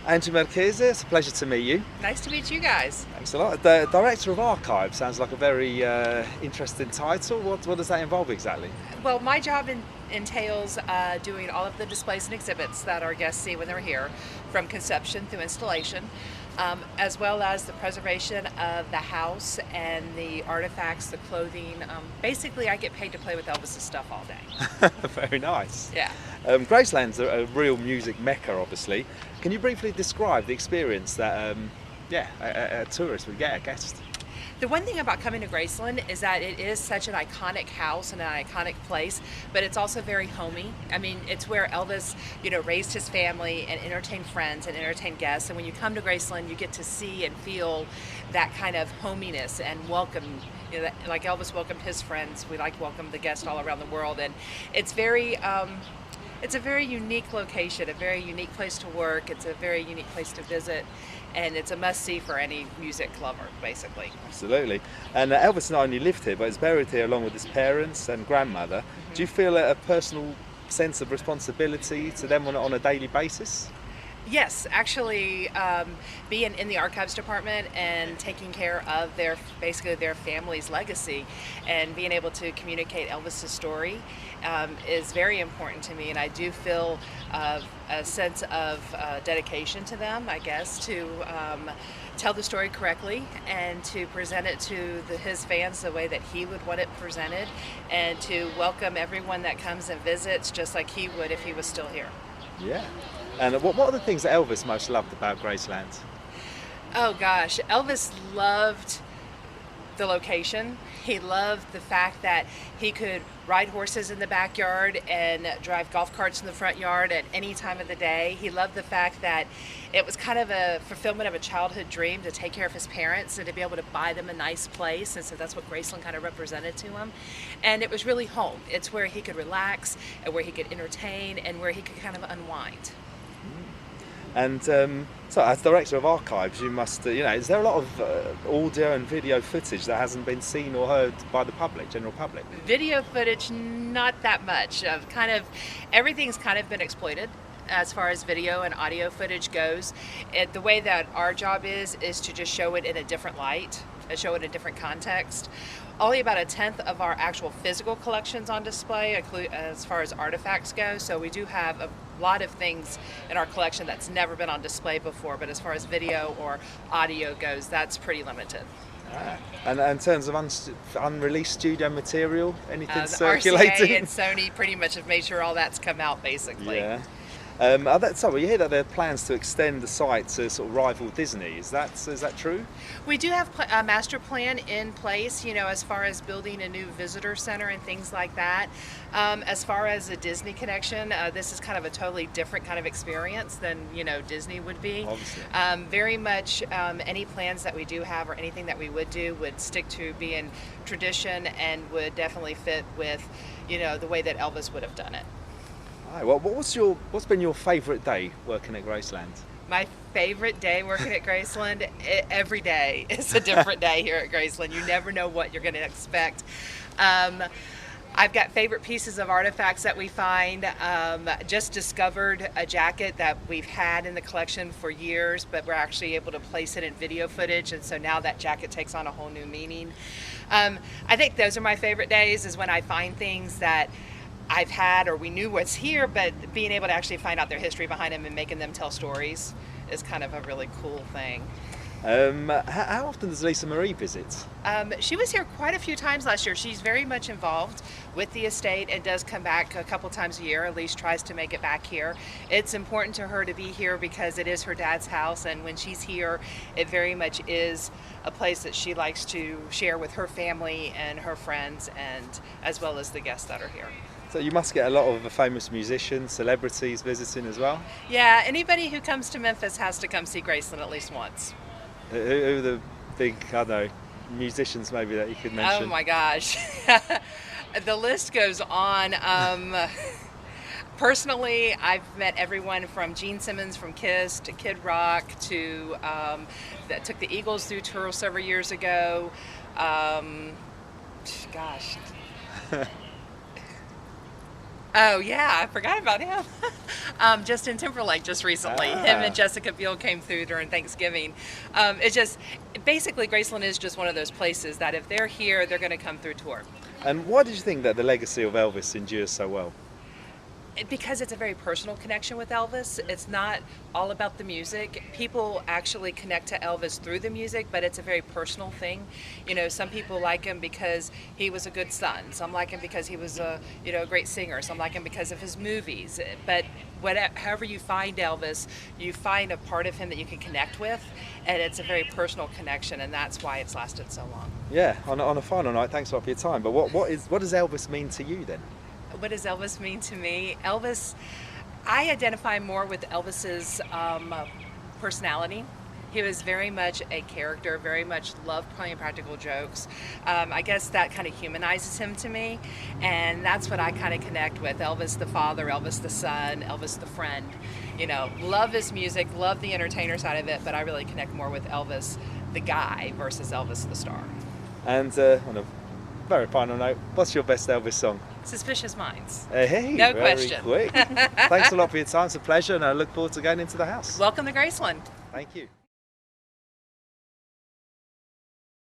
Angie Marchese, it's a pleasure to meet you. Nice to meet you guys. Thanks a lot. The Director of Archives sounds like a very interesting title. What does that involve exactly? Well, my job entails doing all of the displays and exhibits that our guests see when they're here, from conception through installation, as well as the preservation of the house and the artifacts, the clothing. Basically, I get paid to play with Elvis's stuff all day. Very nice. Yeah. Graceland's a real music mecca, obviously. Can you briefly describe the experience that a tourist would get, a guest? The one thing about coming to Graceland is that it is such an iconic house and an iconic place, but it's also very homey. I mean, it's where Elvis, raised his family and entertained friends and entertained guests. And when you come to Graceland, you get to see and feel that kind of hominess and welcome. Like Elvis welcomed his friends, we like welcome the guests all around the world, and it's very. It's a very unique location, a very unique place to work. It's a very unique place to visit, and it's a must-see for any music lover, basically. Absolutely. And Elvis not only lived here, but is buried here along with his parents and grandmother. Mm-hmm. Do you feel a personal sense of responsibility to them on a daily basis? Yes, actually, being in the archives department and taking care of basically their family's legacy and being able to communicate Elvis's story is very important to me, and I do feel a sense of dedication to them, I guess, to tell the story correctly and to present it to his fans the way that he would want it presented, and to welcome everyone that comes and visits just like he would if he was still here. Yeah. And what are the things that Elvis most loved about Graceland? Oh gosh, Elvis loved the location. He loved the fact that he could ride horses in the backyard and drive golf carts in the front yard at any time of the day. He loved the fact that it was kind of a fulfillment of a childhood dream to take care of his parents and to be able to buy them a nice place, and so that's what Graceland kind of represented to him. And it was really home. It's where he could relax and where he could entertain and where he could kind of unwind. And so, as Director of Archives, you must, is there a lot of audio and video footage that hasn't been seen or heard by the public, general public? Video footage, not that much. Everything's kind of been exploited as far as video and audio footage goes. The way that our job is to just show it in a different light, show it in a different context. Only about 1/10 of our actual physical collections on display, as far as artifacts go. So we do have a lot of things in our collection that's never been on display before, but as far as video or audio goes, that's pretty limited. Ah. And in terms of unreleased studio material, anything circulating? RCA and Sony pretty much have made sure all that's come out, basically. Yeah. You hear that there are plans to extend the site to sort of rival Disney. Is that true? We do have a master plan in place, as far as building a new visitor center and things like that. As far as a Disney connection, this is kind of a totally different kind of experience than, Disney would be. Obviously. Very much any plans that we do have or anything that we would do would stick to being tradition and would definitely fit with, the way that Elvis would have done it. Right, well, what's been your favourite day working at Graceland? My favorite day working at Graceland, every day is a different day here at Graceland. You never know what you're going to expect. I've got favorite pieces of artifacts that we find. Just discovered a jacket that we've had in the collection for years, but we're actually able to place it in video footage, and so now that jacket takes on a whole new meaning. I think those are my favorite days, is when I find things that I've had or we knew was here, but being able to actually find out their history behind them and making them tell stories is kind of a really cool thing. How often does Lisa Marie visit? She was here quite a few times last year. She's very much involved with the estate and does come back a couple times a year, at least tries to make it back here. It's important to her to be here because it is her dad's house, and when she's here, it very much is a place that she likes to share with her family and her friends, and as well as the guests that are here. So you must get a lot of famous musicians, celebrities visiting as well? Yeah, anybody who comes to Memphis has to come see Graceland at least once. Who are the big, musicians maybe that you could mention? Oh my gosh. The list goes on. Personally, I've met everyone from Gene Simmons from Kiss to Kid Rock to that took the Eagles through tour several years ago. Gosh. Oh yeah, I forgot about him. Justin Timberlake just recently. Him and Jessica Biel came through during Thanksgiving. It just basically Graceland is just one of those places that if they're here, they're going to come through tour. And why did you think that the legacy of Elvis endures so well? Because it's a very personal connection with Elvis. It's not all about the music. People actually connect to Elvis through the music, but it's a very personal thing. You know, some people like him because he was a good son. Some like him because he was a great singer. Some like him because of his movies. But however you find Elvis, you find a part of him that you can connect with, and it's a very personal connection, and that's why it's lasted so long. Yeah. On a final note, thanks a lot for your time. But what does Elvis mean to you then? What does Elvis mean to me? Elvis, I identify more with Elvis's personality. He was very much a character, very much loved playing practical jokes. I guess that kind of humanizes him to me, and that's what I kind of connect with. Elvis the father, Elvis the son, Elvis the friend. You know, love his music, love the entertainer side of it, but I really connect more with Elvis the guy versus Elvis the star. And on a very final note, what's your best Elvis song? Suspicious Minds. Hey, no very question. Quick. Thanks a lot for your time. It's a pleasure, and I look forward to going into the house. Welcome to Graceland. Thank you.